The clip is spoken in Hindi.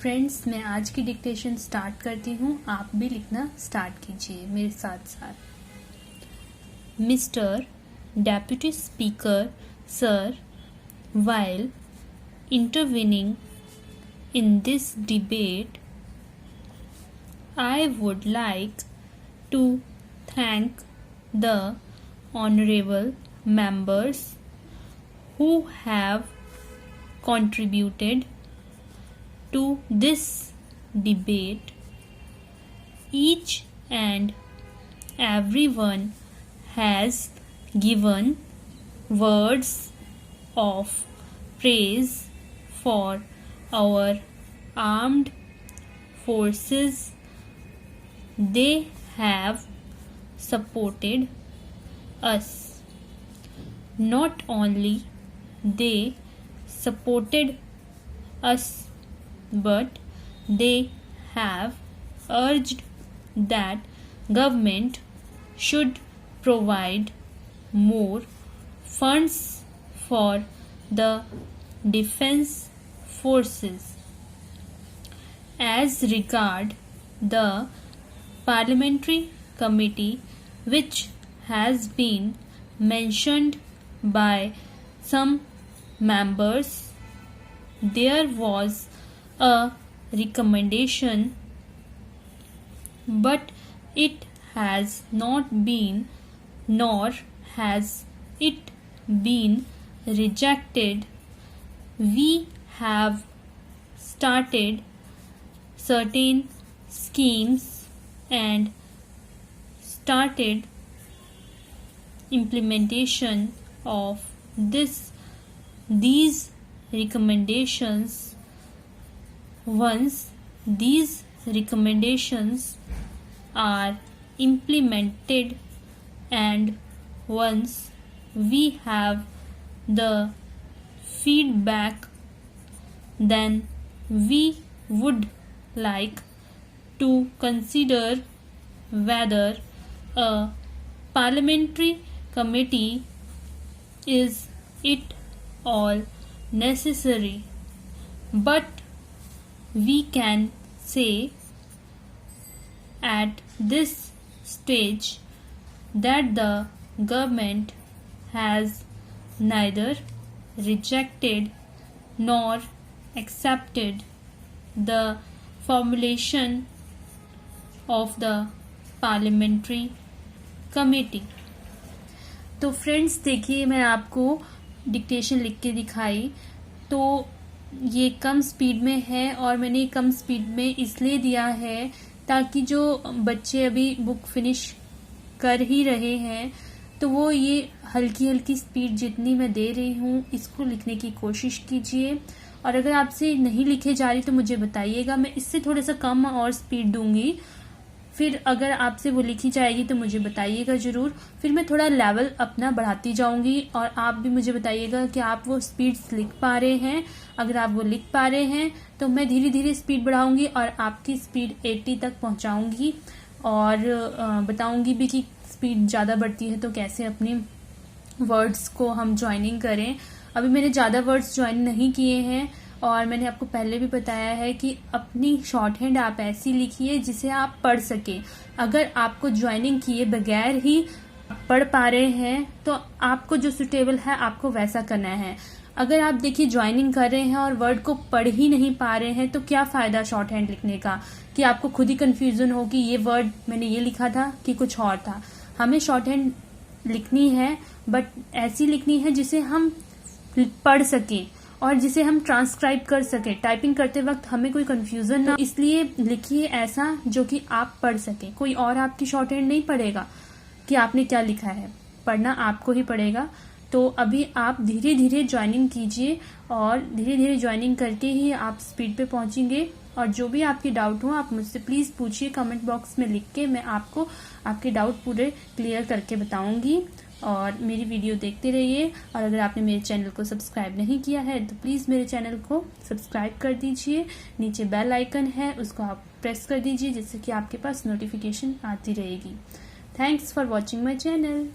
फ्रेंड्स, मैं आज की डिक्टेशन स्टार्ट करती हूँ। आप भी लिखना स्टार्ट कीजिए मेरे साथ साथ। Mister deputy speaker sir, while intervening in this debate, I would like to thank the honorable members who have contributed to this debate. Each and everyone has given words of praise for our armed forces. They have supported us. Not only they supported us, but they have urged that government should provide more funds for the defense forces. As regard the parliamentary committee which has been mentioned by some members, there was a recommendation, but it has not been, nor has it been rejected. We have started certain schemes and started implementation of these recommendations. Once these recommendations are implemented and once we have the feedback, then we would like to consider whether a parliamentary committee is it all necessary. But we can say at this stage that the government has neither rejected nor accepted the formulation of the parliamentary committee. तो फ्रेंड्स देखिए, मैं आपको डिक्टेशन लिख के दिखाई तो ये कम स्पीड में है और मैंने कम स्पीड में इसलिए दिया है ताकि जो बच्चे अभी बुक फिनिश कर ही रहे हैं तो वो ये हल्की हल्की स्पीड जितनी मैं दे रही हूँ इसको लिखने की कोशिश कीजिए। और अगर आपसे नहीं लिखे जा रही तो मुझे बताइएगा, मैं इससे थोड़ा सा कम और स्पीड दूंगी। फिर अगर आपसे वो लिखी जाएगी तो मुझे बताइएगा ज़रूर। फिर मैं थोड़ा लेवल अपना बढ़ाती जाऊंगी और आप भी मुझे बताइएगा कि आप वो स्पीड्स लिख पा रहे हैं। अगर आप वो लिख पा रहे हैं तो मैं धीरे धीरे स्पीड बढ़ाऊंगी और आपकी स्पीड 80 तक पहुंचाऊंगी और बताऊंगी भी कि स्पीड ज़्यादा बढ़ती है तो कैसे अपने वर्ड्स को हम ज्वाइनिंग करें। अभी मैंने ज़्यादा वर्ड्स ज्वाइन नहीं किए हैं और मैंने आपको पहले भी बताया है कि अपनी शॉर्ट हैंड आप ऐसी लिखिए जिसे आप पढ़ सके। अगर आपको ज्वाइनिंग किए बगैर ही पढ़ पा रहे हैं तो आपको जो सुटेबल है आपको वैसा करना है। अगर आप देखिए ज्वाइनिंग कर रहे हैं और वर्ड को पढ़ ही नहीं पा रहे हैं तो क्या फायदा शॉर्ट हैंड लिखने का कि आपको खुद ही कंफ्यूजन हो कि ये वर्ड मैंने ये लिखा था कि कुछ और था। हमें शॉर्ट हैंड लिखनी है बट ऐसी लिखनी है जिसे हम पढ़ सकें और जिसे हम ट्रांसक्राइब कर सके। टाइपिंग करते वक्त हमें कोई कंफ्यूजन ना, इसलिए लिखिए ऐसा जो कि आप पढ़ सके। कोई और आपकी शॉर्ट हैंड नहीं पढ़ेगा कि आपने क्या लिखा है, पढ़ना आपको ही पड़ेगा। तो अभी आप धीरे धीरे ज्वाइनिंग कीजिए और धीरे धीरे ज्वाइनिंग करके ही आप स्पीड पे पहुंचेंगे। और जो भी आपके डाउट हो आप मुझसे प्लीज पूछिए कमेंट बॉक्स में लिख के, मैं आपको आपके डाउट पूरे क्लियर करके बताऊंगी। और मेरी वीडियो देखते रहिए और अगर आपने मेरे चैनल को सब्सक्राइब नहीं किया है तो प्लीज़ मेरे चैनल को सब्सक्राइब कर दीजिए। नीचे बेल आइकन है उसको आप प्रेस कर दीजिए जिससे कि आपके पास नोटिफिकेशन आती रहेगी। Thanks for watching my channel.